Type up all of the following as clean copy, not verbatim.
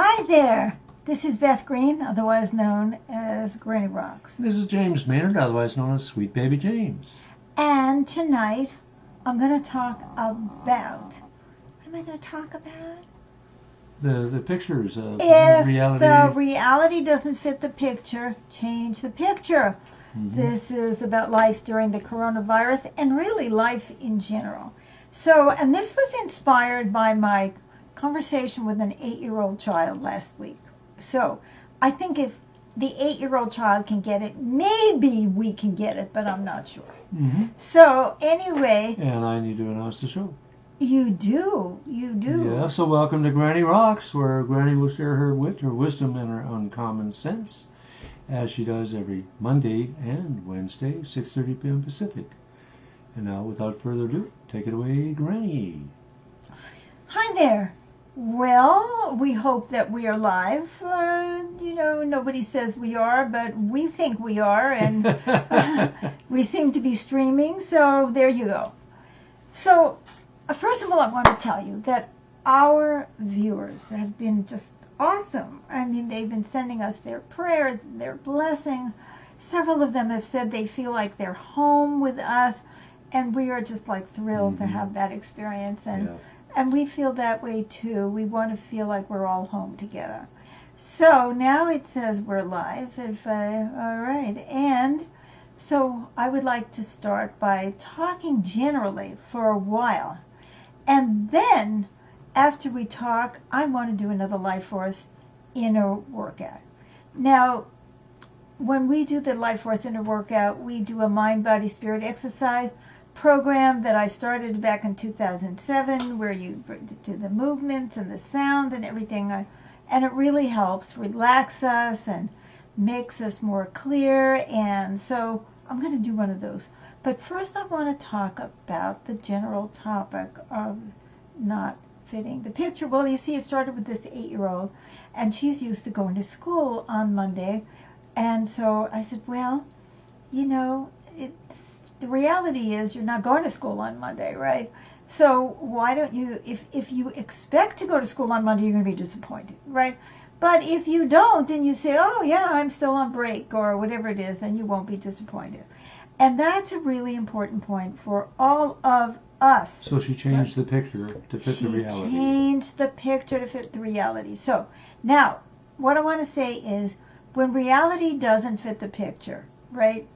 Hi there. This is Beth Green, otherwise known as Granny Rocks. This is James Maynard, otherwise known as Sweet Baby James. And tonight, I'm going to talk about... What am I going to talk about? The pictures of If reality. the reality doesn't fit the picture, change the picture. Mm-hmm. This is about life during the coronavirus and really life in general. So, and this was inspired by my conversation with an 8-year-old child last week. So, I think if the 8-year-old child can get it, maybe we can get it, but I'm not sure. Mm-hmm. So, anyway. And I need to announce the show. You do. Yeah, so welcome to Granny Rocks, where Granny will share her wit, her wisdom, and her uncommon sense, as she does every Monday and Wednesday, 6:30 p.m. Pacific. And now, without further ado, take it away, Granny. Hi there. Well, we hope that we are live. Nobody says we are, but we think we are, and we seem to be streaming, so there you go. So, first of all, I want to tell you that our viewers have been just awesome. I mean, they've been sending us their prayers, their blessing. Several of them have said they feel like they're home with us, and we are just like thrilled to have that experience. And we feel that way too. We want to feel like we're all home together. So now it says we're live. All right. And so I would like to start by talking generally for a while. And then after we talk, I want to do another Life Force inner workout. Now, when we do the Life Force inner workout, we do a mind, body, spirit exercise program that I started back in 2007, where you do the movements and the sound and everything. And it really helps relax us and makes us more clear. And so I'm going to do one of those. But first I want to talk about the general topic of not fitting the picture. Well, you see, it started with this 8-year-old, and she's used to going to school on Monday. And so I said, well, the reality is you're not going to school on Monday, right? So why don't you, if you expect to go to school on Monday, you're going to be disappointed, right? But if you don't and you say, oh yeah, I'm still on break or whatever it is, then you won't be disappointed. And that's a really important point for all of us. So she changed the picture to fit the reality. She changed the picture to fit the reality. So now, what I want to say is, when reality doesn't fit the picture, right?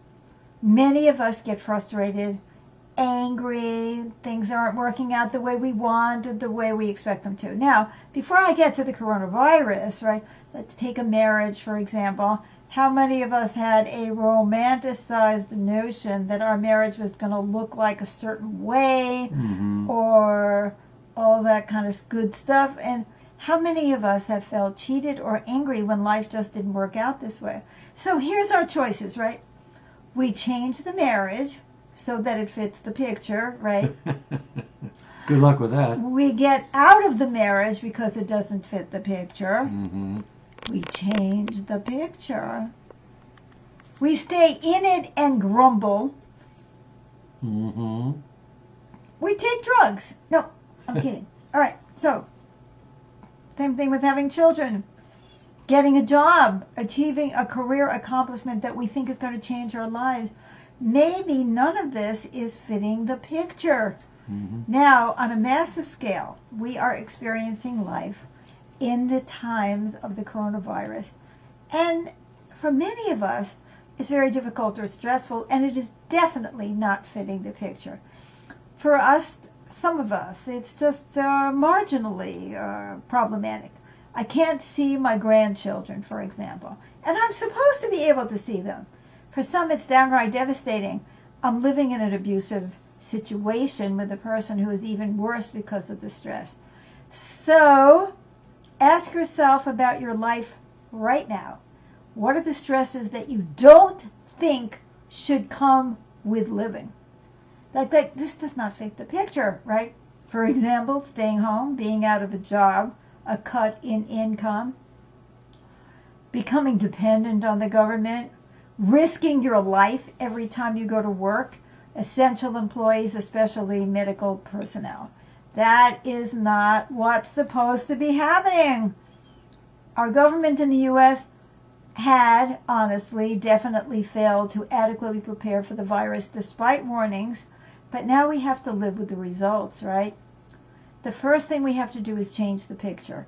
Many of us get frustrated, angry, things aren't working out the way we want or the way we expect them to. Now, before I get to the coronavirus, right, let's take a marriage, for example. How many of us had a romanticized notion that our marriage was going to look like a certain way, or all that kind of good stuff? And how many of us have felt cheated or angry when life just didn't work out this way? So here's our choices, right? We change the marriage so that it fits the picture, right? Good luck with that. We get out of the marriage because it doesn't fit the picture. We change the picture. We stay in it and grumble. We take drugs. No, I'm kidding. All right, so same thing with having children. Getting a job, achieving a career accomplishment that we think is going to change our lives. Maybe none of this is fitting the picture. Now, on a massive scale, we are experiencing life in the times of the coronavirus. And for many of us, it's very difficult or stressful, and it is definitely not fitting the picture. For us, some of us, it's just marginally problematic. I can't see my grandchildren, for example, and I'm supposed to be able to see them. For some, it's downright devastating. I'm living in an abusive situation with a person who is even worse because of the stress. So, ask yourself about your life right now. What are the stresses that you don't think should come with living? Like this does not fit the picture, right? For example, staying home, being out of a job, a cut in income, becoming dependent on the government, risking your life every time you go to work, essential employees, especially medical personnel. That is not what's supposed to be happening. Our government in the U.S. had, honestly, definitely failed to adequately prepare for the virus despite warnings, but now we have to live with the results, right? The first thing we have to do is change the picture.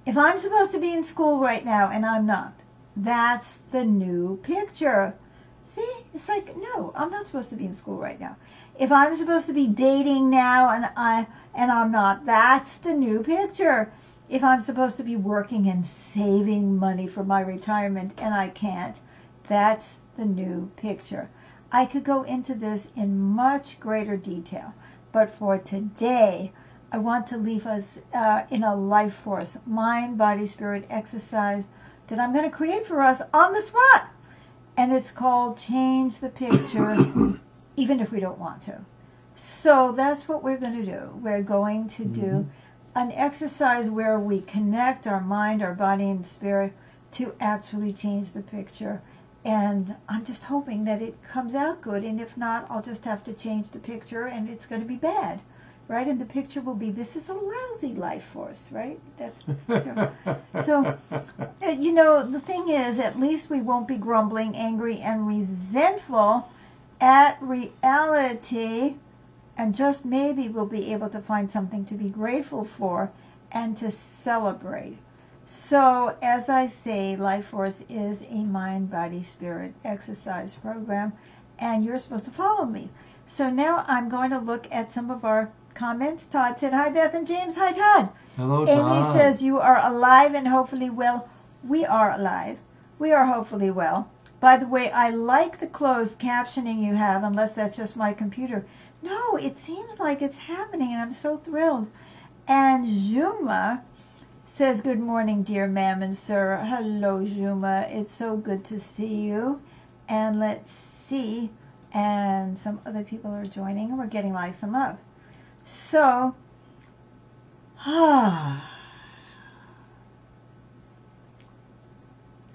If I'm supposed to be in school right now and I'm not, that's the new picture. See, it's like, no, I'm not supposed to be in school right now. If I'm supposed to be dating now and I'm not, that's the new picture. If I'm supposed to be working and saving money for my retirement and I can't, that's the new picture. I could go into this in much greater detail, but for today, I want to leave us in a life force, mind, body, spirit exercise that I'm going to create for us on the spot. And it's called Change the Picture, even if we don't want to. So that's what we're going to do. We're going to do an exercise where we connect our mind, our body, and spirit to actually change the picture. And I'm just hoping that it comes out good. And if not, I'll just have to change the picture and it's going to be bad. Right? And the picture will be, this is a lousy life force, right? That's so, the thing is, at least we won't be grumbling, angry, and resentful at reality. And just maybe we'll be able to find something to be grateful for and to celebrate. So, as I say, Life Force is a mind, body, spirit exercise program, and you're supposed to follow me. So now I'm going to look at some of our comments. Todd said, hi, Beth and James. Hi, Todd. Hello, Amy Todd. says, you are alive and hopefully well. We are alive. We are hopefully well. By the way, I like the closed captioning you have, unless that's just my computer. No, it seems like it's happening, and I'm so thrilled. And Juma says, good morning, dear ma'am and sir. Hello, Juma. It's so good to see you. And let's see. And some other people are joining, and we're getting like some up. So,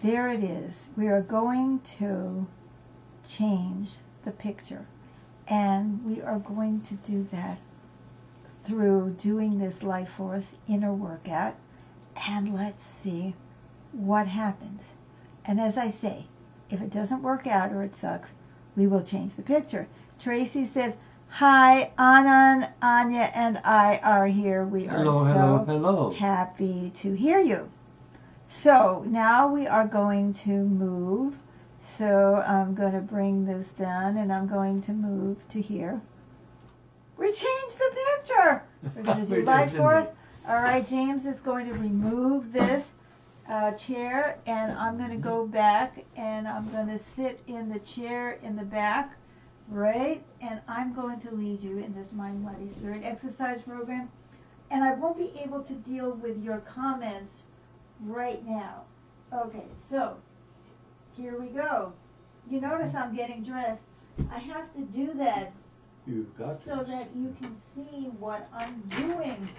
there it is. We are going to change the picture. And we are going to do that through doing this Life Force inner workout. And let's see what happens. And as I say, if it doesn't work out or it sucks, we will change the picture. Tracy said, hi, Anand, Anya, and I are here. We are so happy to hear you. So now we are going to move. So I'm going to bring this down, and I'm going to move to here. We changed the picture. We're going to do Life Force. All right, James is going to remove this chair, and I'm going to go back, and I'm going to sit in the chair in the back, right? And I'm going to lead you in this Mind, Body, Spirit exercise program. And I won't be able to deal with your comments right now. Okay, so here we go. You notice I'm getting dressed. I have to do that so that you can see what I'm doing.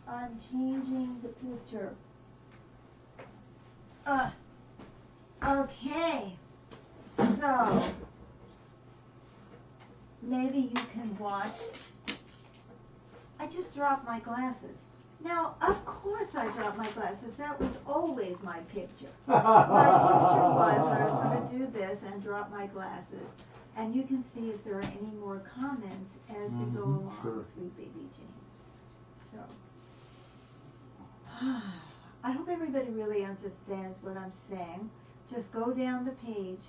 I'm changing the picture. Okay. So, maybe you can watch. I just dropped my glasses. Now, of course I dropped my glasses. That was always my picture. My picture was I was going to do this and drop my glasses. And you can see if there are any more comments as we go along, sweet baby James. So, I hope everybody really understands what I'm saying. Just go down the page,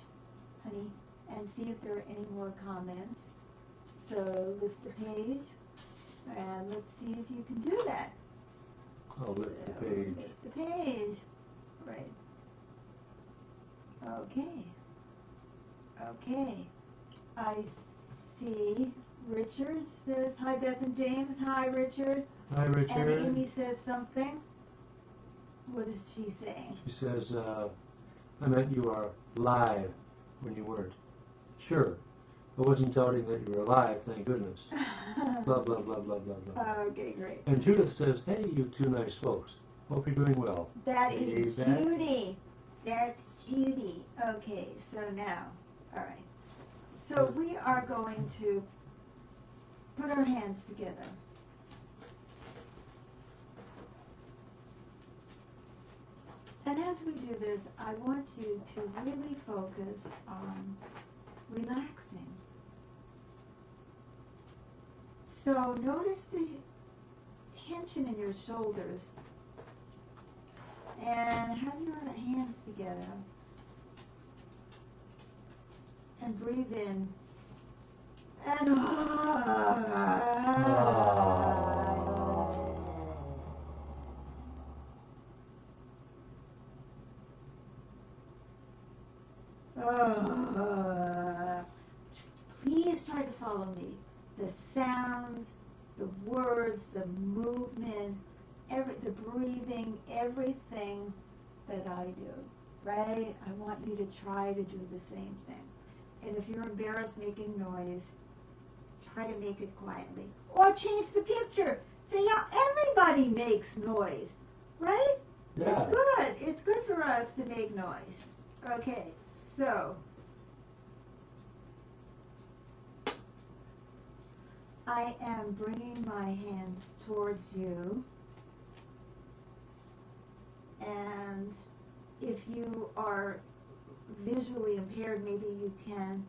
honey, and see if there are any more comments. So, lift the page, and let's see if you can do that. I'll lift the page. Lift the page. Right. Okay. Okay. I see Richard says, hi, Beth and James. Hi, Richard. Hi, Richard. And Amy says something. What is she saying? She says, I meant you are live when you weren't. Sure. I wasn't doubting that you were alive, thank goodness. Blah, blah, blah, blah, blah, blah. Okay, great. And Judith says, hey, you two nice folks. Hope you're doing well. That is Judy. That's Judy. Okay, so now, all right. So we are going to put our hands together. And as we do this, I want you to really focus on relaxing. So notice the tension in your shoulders. And have your hands together. And breathe in. And please try to follow me. The sounds, the words, the movement, the breathing, everything that I do, right? I want you to try to do the same thing. And if you're embarrassed making noise, try to make it quietly. Or change the picture. Say, yeah, everybody makes noise, right? Yeah. It's good. It's good for us to make noise. Okay, so I am bringing my hands towards you. And if you are visually impaired, maybe you can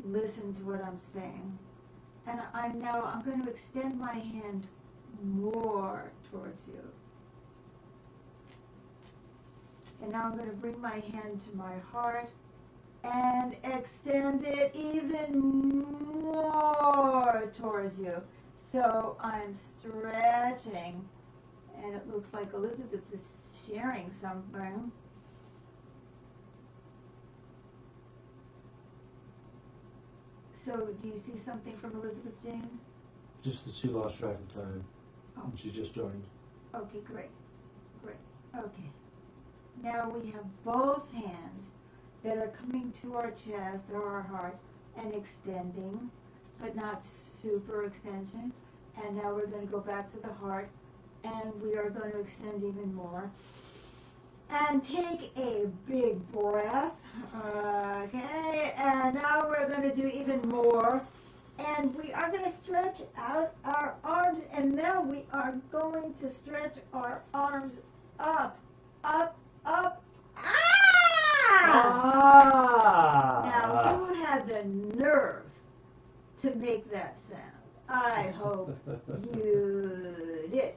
listen to what I'm saying. And I'm going to extend my hand more towards you. And now I'm going to bring my hand to my heart and extend it even more towards you. So I'm stretching, and it looks like Elizabeth is sharing something. So do you see something from Elizabeth Jane? Just that she lost track of time. Oh. And she just joined. Okay, great. Great. Okay. Now we have both hands that are coming to our chest or our heart and extending, but not super extension. And now we're going to go back to the heart, and we are going to extend even more. And take a big breath. Okay, and now we're going to do even more. And we are going to stretch out our arms, and now we are going to stretch our arms up, up, up. Now, who had the nerve to make that sound? I hope you did.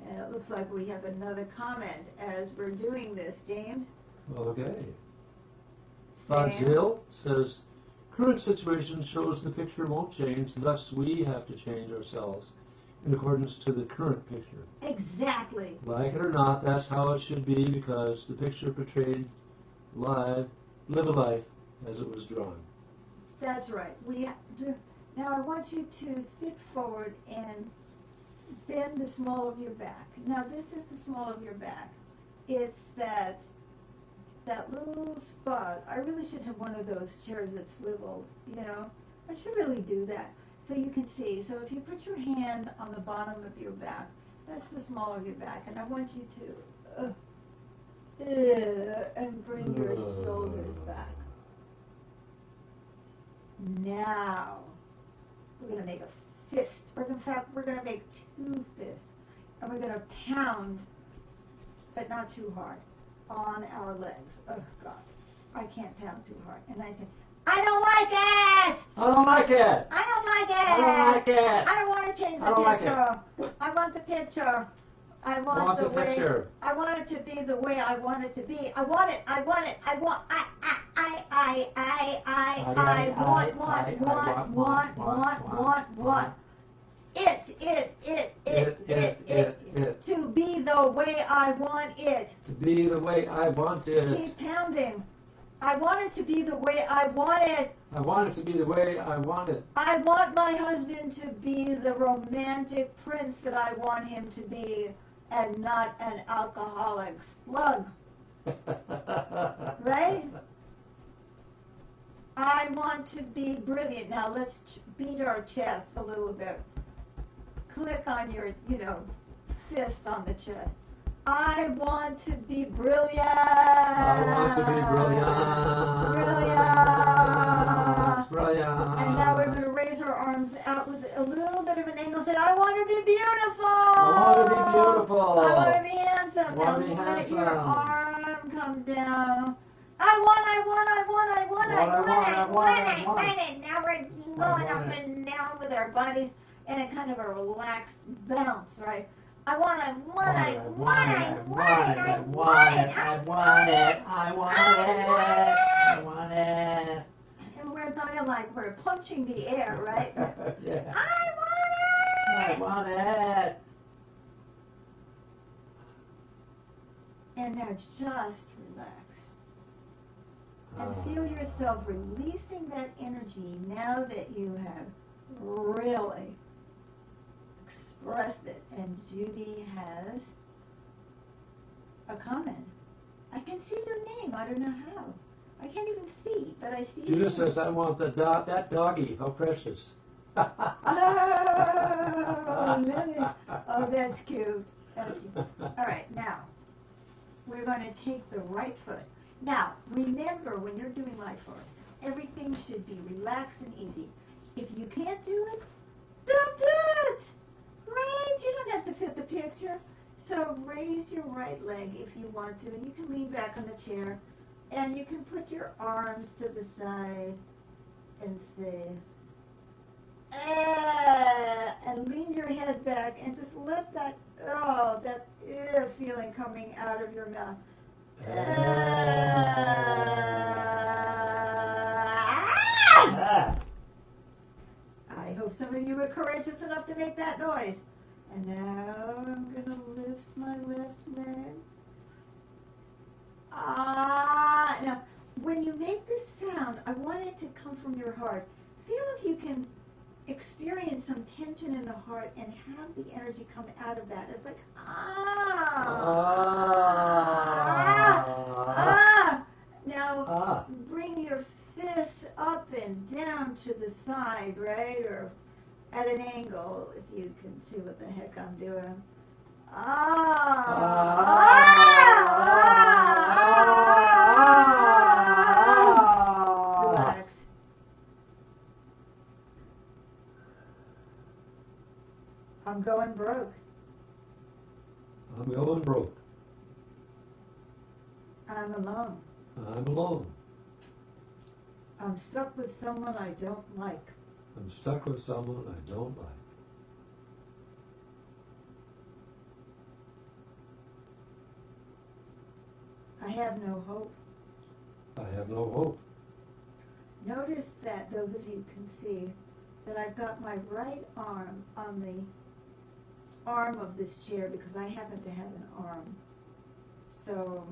And it looks like we have another comment as we're doing this, James. Okay. Fadzil says, current situation shows the picture won't change, thus we have to change ourselves in accordance to the current picture. Exactly. Like it or not, that's how it should be, because the picture portrayed live, live a life as it was drawn. That's right. Now I want you to sit forward and bend the small of your back. Now this is the small of your back. It's that little spot. I really should have one of those chairs that swiveled, you know. I should really do that so you can see. So if you put your hand on the bottom of your back, that's the small of your back. And I want you to and bring your shoulders back. Now we're going to make a fist. In fact, we're going to make two fists. And we're going to pound, but not too hard, on our legs. Oh, God. I can't pound too hard. And I say, I don't like it! I don't like it! I don't like it! I don't like it! I don't want to change the I don't like picture. I want the picture. I want the way, picture. I want it to be the way I want it to be. I want it. I want it. I want it to be the way I want it. To be the way I want it. Keep pounding. I want it to be the way I want it. I want it to be the way I want it. I want my husband to be the romantic prince that I want him to be, and not an alcoholic slug. Right? I want to be brilliant. Now let's beat our chest a little bit. Click on your, fist on the chest. I want to be brilliant. I want to be brilliant. Brilliant. Brilliant. And now we're going to raise our arms out with a little bit of an angle. Say, I want to be beautiful. I want to be beautiful. I want to be handsome. I want to be Now let handsome. your arms and come down. I want it. Now we're going up and down with our bodies in a kind of a relaxed bounce, right? I want it. And we're kind of like we're punching the air, right? Yeah. I I want it. And now just relax. And feel yourself releasing that energy now that you have really expressed it. And Judy has a comment. I can see your name. I don't know how. I can't even see, but I see Judith says, I want that doggy. How precious. Oh, Lily. Oh, that's cute. That's cute. All right, now we're going to take the right foot. Now, remember, when you're doing light force, everything should be relaxed and easy. If you can't do it, don't do it! Right? You don't have to fit the picture. So raise your right leg if you want to, and you can lean back on the chair, and you can put your arms to the side and say, and lean your head back and just let that, that feeling coming out of your mouth. I hope some of you were courageous enough to make that noise. And now I'm going to lift my left leg. Now, when you make this sound, I want it to come from your heart. Feel if you can experience some tension in the heart and have the energy come out of that. It's like, Now, bring your fists up and down to the side, right? Or at an angle, if you can see what the heck I'm doing. Relax. I'm going broke. I'm going broke. I'm alone. I'm alone. I'm stuck with someone I don't like. I'm stuck with someone I don't like. I have no hope. I have no hope. Notice that, those of you can see, that I've got my right arm on the arm of this chair because I happen to have an arm. So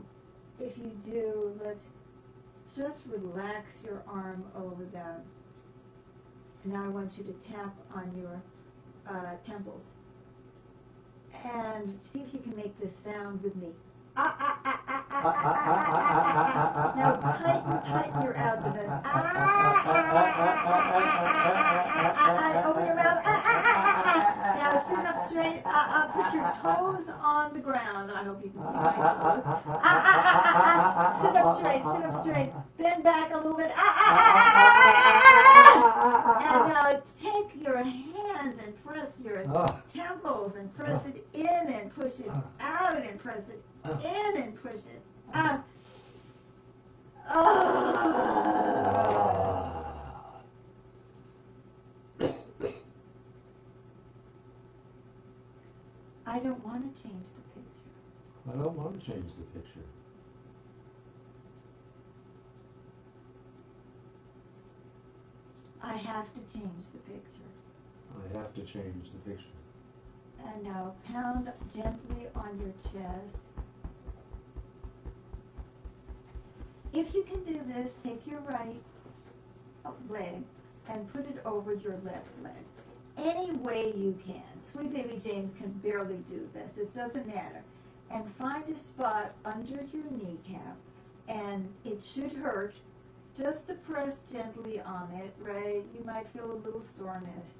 if you do, let's just relax your arm over that. Now I want you to tap on your temples. And see if you can make this sound with me. Now tighten your abdomen. Open your mouth. Now sit up straight. Put your toes on the ground. I hope you can see my toes. Sit up straight. Bend back a little bit. And now take your hands and press your temples and press it in and push it out and press it in and push it out. I don't want to change the picture. I don't want to change the picture. I have to change the picture. I have to change the picture. And now pound gently on your chest. If you can do this, take your right leg and put it over your left leg. Any way you can. Sweet baby James can barely do this. It doesn't matter. And find a spot under your kneecap, and it should hurt. Just to press gently on it, right? You might feel a little soreness.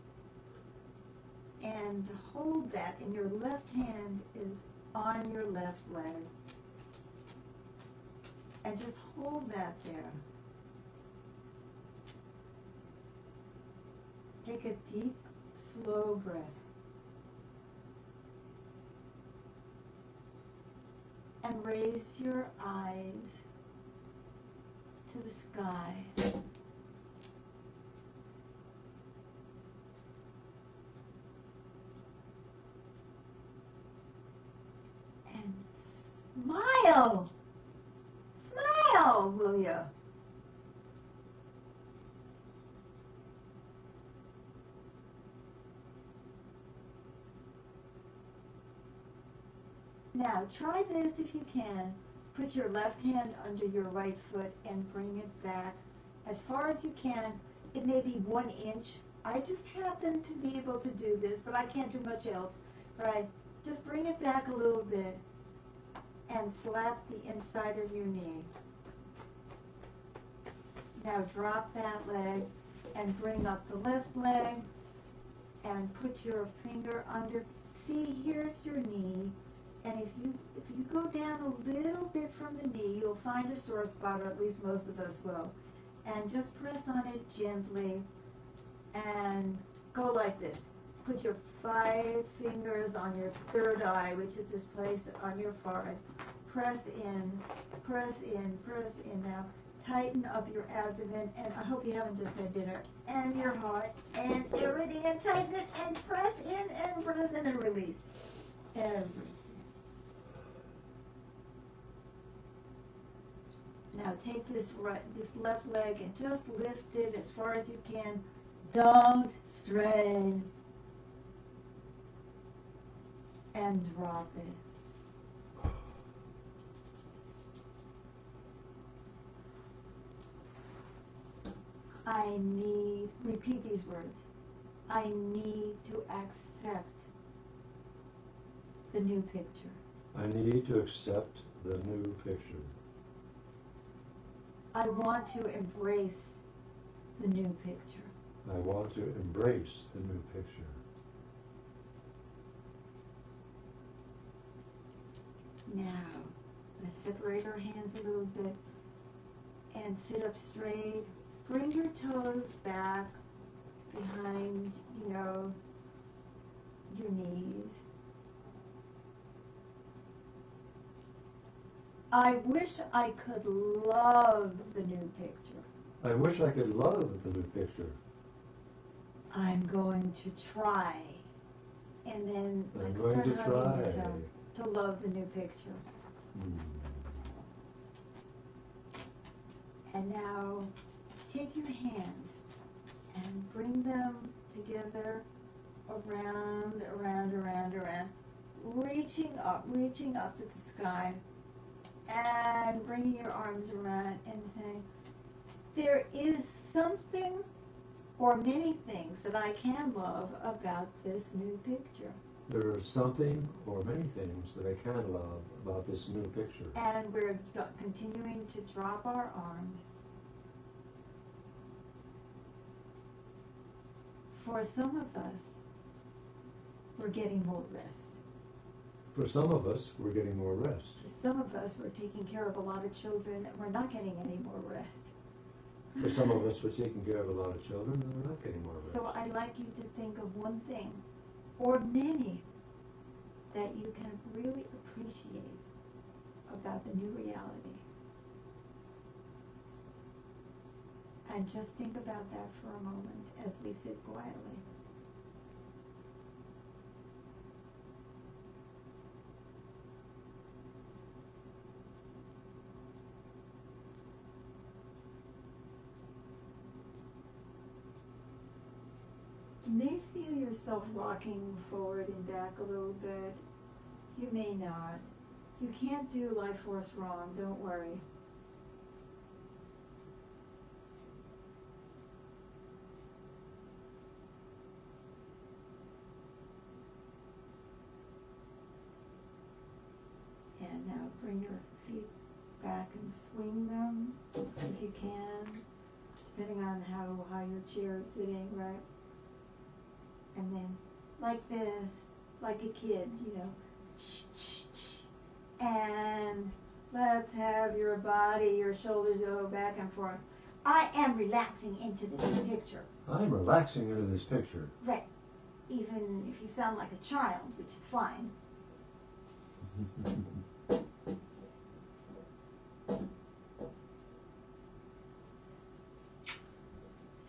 And hold that, and your left hand is on your left leg. And just hold that there. Take a deep, slow breath. And raise your eyes to the sky. And smile! Smile, will you? Now try this if you can. Put your left hand under your right foot and bring it back as far as you can. It may be 1 inch. I just happen to be able to do this, but I can't do much else. Right? Just bring it back a little bit and slap the inside of your knee. Now drop that leg and bring up the left leg and put your finger under. See, here's your knee. And if you go down a little bit from the knee, you'll find a sore spot, or at least most of us will. And just press on it gently and go like this. Put your 5 fingers on your third eye, which is this place on your forehead. Press in, press in, press in. Now tighten up your abdomen, and I hope you haven't just had dinner, and your heart, and everything, and tighten it, and press in, and release. Everything. Now take this left leg and just lift it as far as you can. Don't strain. And drop it. Repeat these words. I need to accept the new picture. I need to accept the new picture. I want to embrace the new picture. I want to embrace the new picture. Now, let's separate our hands a little bit and sit up straight. Bring your toes back behind, your knees. I wish I could love the new picture. I wish I could love the new picture. I'm going to try. And then I'm let's going to start hugging try yourself to love the new picture. And now take your hands and bring them together around, reaching up to the sky, and bringing your arms around and saying, there is something or many things that I can love about this new picture. There is something or many things that I can love about this new picture. And we're continuing to drop our arms. For some of us, we're getting more rest. For some of us, we're getting more rest. For some of us, we're taking care of a lot of children and we're not getting any more rest. For some of us, we're taking care of a lot of children and we're not getting more rest. So I'd like you to think of one thing, or many, that you can really appreciate about the new reality. And just think about that for a moment as we sit quietly. You may feel yourself rocking forward and back a little bit. You may not. You can't do life force wrong, don't worry. And now bring your feet back and swing them if you can, depending on how your chair is sitting, right? And then, like this, like a kid, and let's have your body, your shoulders go back and forth. I am relaxing into this picture. I'm relaxing into this picture. Right. Even if you sound like a child, which is fine.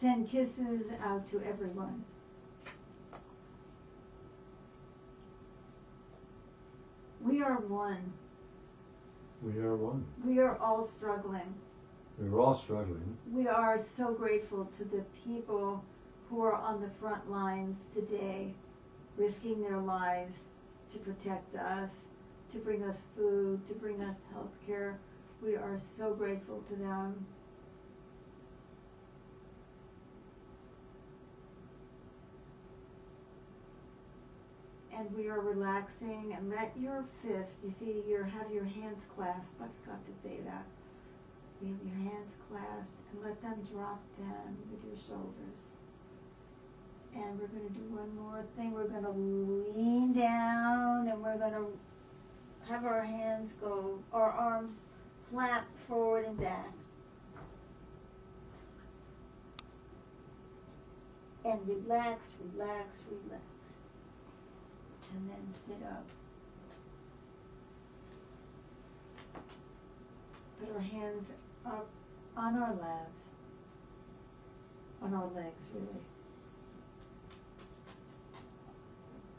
Send kisses out to everyone. We are one. We are one. We are all struggling. We're all struggling. We are so grateful to the people who are on the front lines today, risking their lives to protect us, to bring us food, to bring us health care. We are so grateful to them. And we are relaxing, and let your fist, you see, have your hands clasped. I forgot to say that. You have your hands clasped, and let them drop down with your shoulders. And we're going to do one more thing. We're going to lean down, and we're going to have our hands go, our arms flap forward and back. And relax, relax, relax. And then sit up. Put our hands up on our laps, on our legs, really.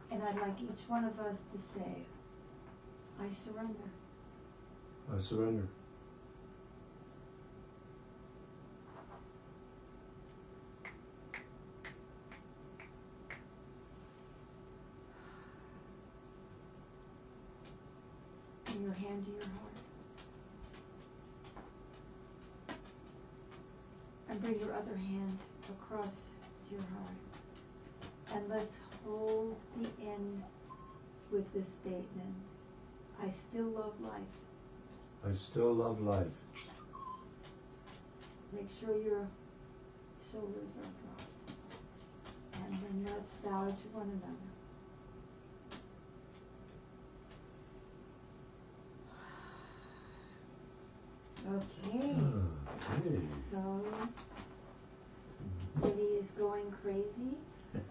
And I'd like each one of us to say, I surrender. I surrender. Bring your hand to your heart. And bring your other hand across to your heart. And let's hold the end with this statement. I still love life. I still love life. Make sure your shoulders are dropped. And then let's bow to one another. Okay. Okay. So, Kitty is going crazy,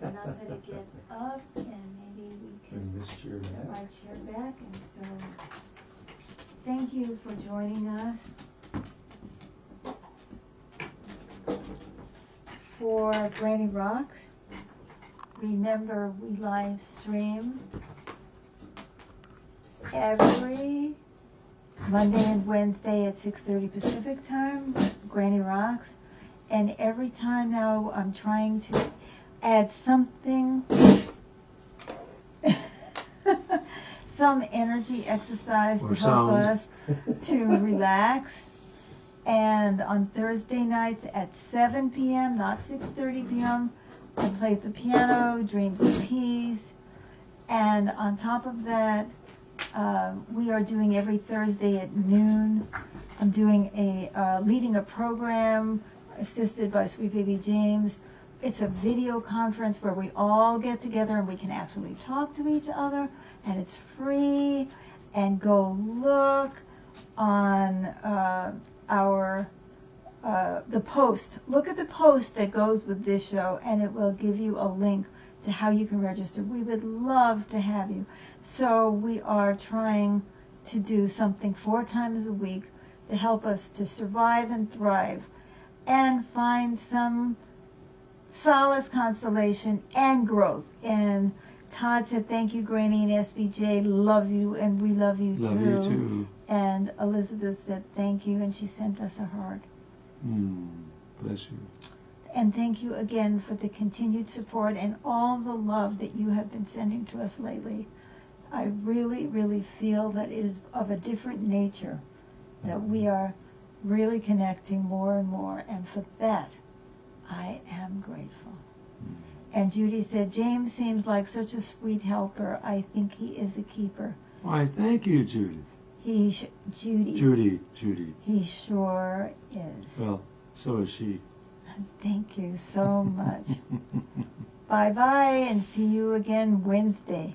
and I'm going to get up, and maybe we can Bring this chair get my back. chair back. And so, thank you for joining us for Granny Rocks. Remember, we live stream every Monday and Wednesday at 6:30 Pacific time, Granny Rocks. And every time now I'm trying to add something, some energy exercise Or to help sound. us to relax. And on Thursday nights at 7 p.m., not 6:30 p.m., I play the piano, Dreams of Peace. And on top of that, we are doing every Thursday at noon. I'm doing leading a program assisted by Sweet Baby James. It's a video conference where we all get together and we can actually talk to each other, and it's free. And go look on the post. Look at the post that goes with this show, and it will give you a link to how you can register. We would love to have you. So we are trying to do something 4 times a week to help us to survive and thrive and find some solace, consolation, and growth. And Todd said, thank you, Granny, and SBJ, love you, and we love you Love too. you too. And Elizabeth said, thank you, and she sent us a heart. Bless you. And thank you again for the continued support and all the love that you have been sending to us lately. I really, really feel that it is of a different nature, that we are really connecting more and more, and for that, I am grateful. And Judy said, James seems like such a sweet helper. I think he is a keeper. Why, thank you, Judith. Judy. Judy. He sure is. Well, so is she. Thank you so much. Bye-bye, and see you again Wednesday.